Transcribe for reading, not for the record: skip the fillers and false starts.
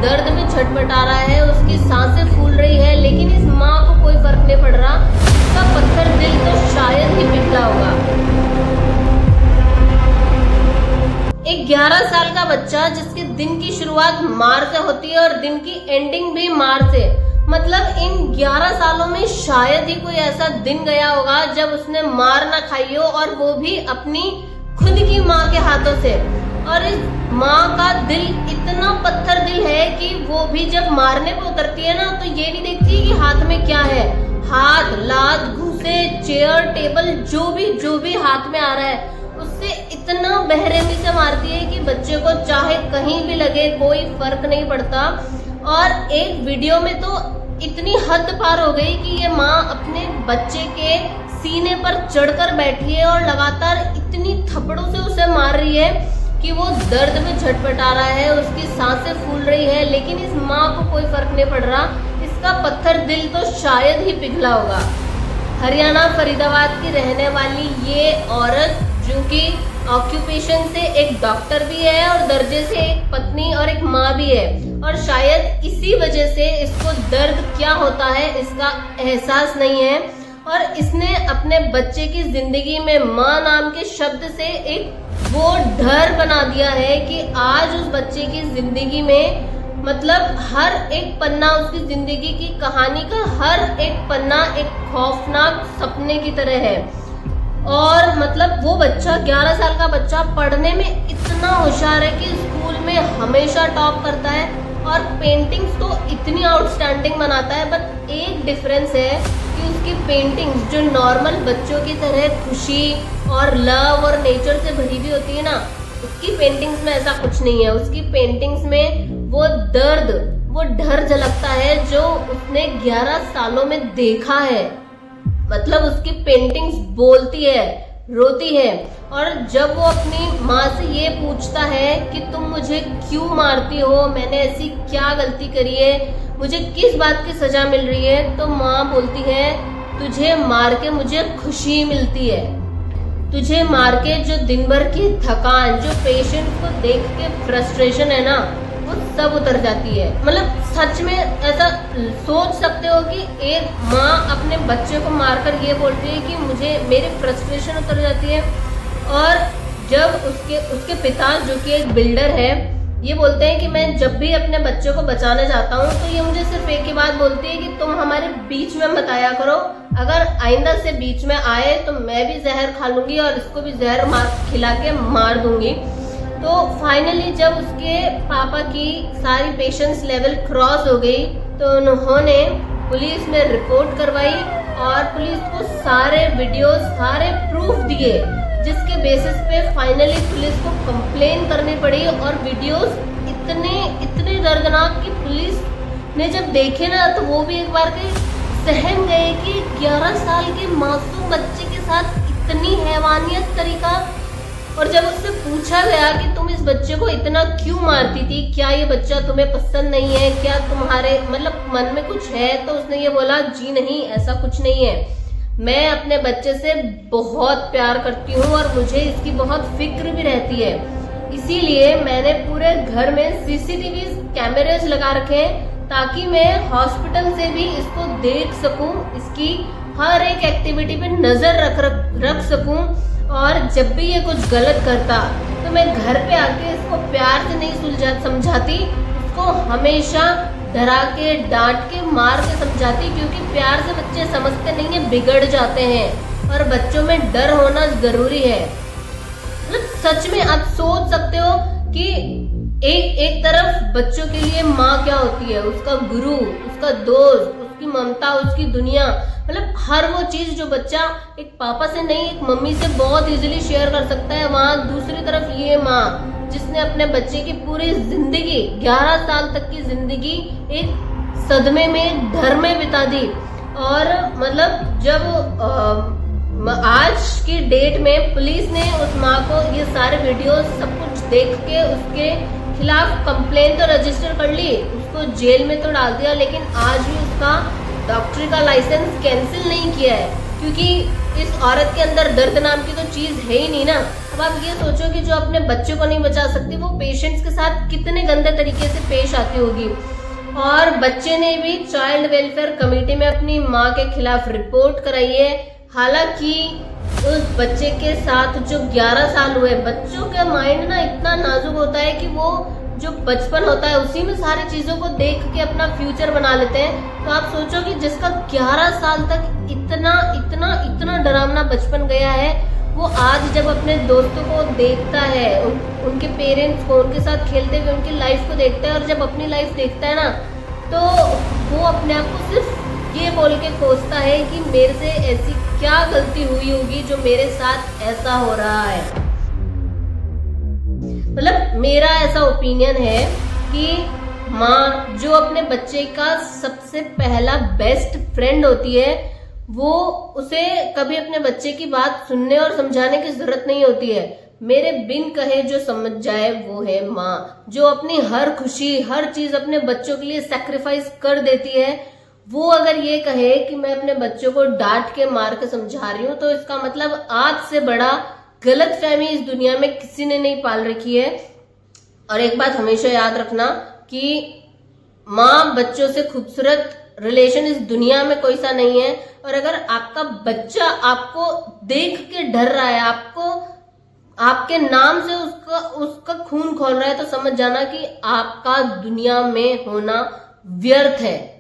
दर्द में छटपटा रहा है, उसकी सांसें फूल रही है, लेकिन इस माँ को कोई फर्क नहीं पड़ रहा। उसका पत्थर दिल तो शायद ही पिघला होगा। एक 11 साल का बच्चा जिसके दिन की शुरुआत मार से होती है और दिन की एंडिंग भी मार से, मतलब इन 11 सालों में शायद ही कोई ऐसा दिन गया होगा जब उसने मार ना खाई हो, और वो भी अपनी खुद की माँ के हाथों से। और इस माँ का दिल इतना पत्थर दिल है कि वो भी जब मारने पे उतरती है ना, तो ये नहीं देखती कि हाथ में क्या है। हाथ, लात, घूंसे, चेयर, टेबल, जो भी हाथ में आ रहा है उससे इतना बेरहमी से मारती है कि बच्चे को चाहे कहीं भी लगे कोई फर्क नहीं पड़ता। और एक वीडियो में तो इतनी हद पार हो गई कि ये माँ अपने बच्चे के सीने पर चढ़कर बैठी है और लगातार इतनी थप्पड़ों से उसे मार रही है कि वो दर्द में झटपटा रहा है, उसकी सांसें फूल रही है, लेकिन इस माँ को कोई फर्क नहीं पड़ रहा। इसका पत्थर दिल तो शायद ही पिघला होगा। हरियाणा फरीदाबाद की रहने वाली ये औरत, जो कि ऑक्यूपेशन से एक डॉक्टर भी है और दर्जे से एक पत्नी और एक माँ भी है, और शायद इसी वजह से इसको दर्द क्या होता है इसका एहसास नहीं है। और इसने अपने बच्चे की जिंदगी में माँ नाम के शब्द से एक वो डर बना दिया है कि आज उस बच्चे की जिंदगी में, मतलब हर एक पन्ना उसकी जिंदगी की कहानी का हर एक पन्ना एक खौफनाक सपने की तरह है। और मतलब वो बच्चा 11 साल का बच्चा पढ़ने में इतना होशियार है कि स्कूल में हमेशा टॉप करता है और पेंटिंग्स तो इतनी आउटस्टैंडिंग बनाता है। बट एक डिफरेंस है कि उसकी पेंटिंग्स जो नॉर्मल बच्चों की तरह खुशी और लव और नेचर से भरी हुई होती है ना, उसकी पेंटिंग्स में ऐसा कुछ नहीं है। उसकी पेंटिंग्स में वो दर्द, वो डर झलकता है जो उसने 11 सालों में देखा है। मतलब उसकी पेंटिंग्स बोलती है, रोती है। और जब वो अपनी माँ से ये पूछता है कि तुम मुझे क्यों मारती हो, मैंने ऐसी क्या गलती करी है, मुझे किस बात की सजा मिल रही है, तो माँ बोलती है तुझे मार के मुझे खुशी मिलती है। तुझे मार के जो दिन भर की थकान, जो पेशेंट को देख के फ्रस्ट्रेशन है ना, वो सब उतर जाती है। मतलब सच में ऐसा सोच सकते हो कि एक माँ अपने बच्चे को मारकर ये बोल रही है कि मुझे मेरी फ्रस्ट्रेशन उतर जाती है। और जब उसके पिता, जो कि एक बिल्डर है, ये बोलते हैं कि मैं जब भी अपने बच्चे को बचाने जाता हूँ तो ये मुझे सिर्फ एक ही बात बोलती है कि तुम हमारे बीच में मत आया करो, अगर आइंदा से बीच में आए तो मैं भी जहर खा लूंगी और इसको भी जहर खिला के मार दूंगी। तो फाइनली जब उसके पापा की सारी पेशेंस लेवल क्रॉस हो गई तो उन्होंने पुलिस में रिपोर्ट करवाई और पुलिस को सारे वीडियोस, सारे प्रूफ दिए, जिसके बेसिस पे फाइनली पुलिस को कंप्लेन करनी पड़ी। और वीडियोस इतने दर्दनाक कि पुलिस ने जब देखे ना तो वो भी एक बार के सहम गए कि 11 साल के मासूम बच्चे के साथ इतनी हैवानियत तरीका। और जब उससे पूछा गया कि तुम इस बच्चे को इतना क्यों मारती थी, क्या ये बच्चा तुम्हें पसंद नहीं है, क्या तुम्हारे मतलब मन में कुछ है, तो उसने ये बोला जी नहीं, ऐसा कुछ नहीं है, मैं अपने बच्चे से बहुत प्यार करती हूँ और मुझे इसकी बहुत फिक्र भी रहती है, इसीलिए मैंने पूरे घर में सीसीटीवी कैमरेज लगा रखे हैं ताकि मैं हॉस्पिटल से भी इसको देख सकूं, इसकी हर एक एक्टिविटी पे नजर रख सकूं। और जब भी ये कुछ गलत करता तो मैं घर पे आके इसको प्यार से नहीं समझाती, इसको हमेशा डरा के, डांट के, मार के समझाती, क्योंकि प्यार से बच्चे समझते नहीं है, बिगड़ जाते हैं और बच्चों में डर होना जरूरी है। मतलब सच में आप सोच सकते हो कि एक तरफ बच्चों के लिए माँ क्या होती है, उसका गुरु, उसका दोस्त, उसकी ममता, उसकी दुनिया, मतलब हर वो चीज जो बच्चा एक पापा से नहीं एक मम्मी से बहुत इजीली शेयर कर सकता है, वहाँ दूसरी तरफ ये माँ जिसने अपने बच्चे की पूरी जिंदगी, 11 साल तक की जिंदगी एक सदमे में, डर में बिता दी। और मतलब जब आज की डेट में पुलिस ने उस माँ को ये सारे वीडियो सब कुछ देख के उसके खिलाफ कंप्लेन तो रजिस्टर कर ली, उसको जेल में तो डाल दिया, लेकिन आज भी उसका डॉक्टरी का लाइसेंस कैंसिल नहीं किया है, क्योंकि इस औरत के अंदर दर्द नाम की तो चीज है ही नहीं ना। अब आप ये सोचो कि जो अपने बच्चे को नहीं बचा सकती वो पेशेंट्स के साथ कितने गंदे तरीके से पेश आती होगी। और बच्चे ने भी चाइल्ड वेलफेयर कमेटी में अपनी माँ के खिलाफ रिपोर्ट कराई है। हालांकि उस बच्चे के साथ जो 11 साल हुए, बच्चों का माइंड ना इतना नाजुक होता है कि वो जो बचपन होता है उसी में सारी चीजों को देख के अपना फ्यूचर बना लेते हैं। तो आप सोचो कि जिसका 11 साल तक इतना इतना इतना डरावना बचपन गया है, वो आज जब अपने दोस्तों को देखता है, उनके पेरेंट्स को उनके साथ खेलते हुए उनकी लाइफ को देखता है, और जब अपनी लाइफ देखता है ना तो वो अपने आप को सिर्फ ये बोल के कोसता है कि मेरे से ऐसी क्या गलती हुई होगी जो मेरे साथ ऐसा हो रहा है। मतलब मेरा ऐसा ओपिनियन है कि माँ जो अपने बच्चे का सबसे पहला बेस्ट फ्रेंड होती है, वो उसे कभी अपने बच्चे की बात सुनने और समझाने की जरूरत नहीं होती है। मेरे बिन कहे जो समझ जाए वो है माँ, जो अपनी हर खुशी हर चीज अपने बच्चों के लिए सैक्रिफाइस कर देती है। वो अगर ये कहे कि मैं अपने बच्चों को डांट के मार के समझा रही हूँ, तो इसका मतलब आज से बड़ा गलत फहमी इस दुनिया में किसी ने नहीं पाल रखी है। और एक बात हमेशा याद रखना कि माँ बच्चों से खूबसूरत रिलेशन इस दुनिया में कोई सा नहीं है। और अगर आपका बच्चा आपको देख के डर रहा है, आपको आपके नाम से उसका खून खौल रहा है, तो समझ जाना कि आपका दुनिया में होना व्यर्थ है।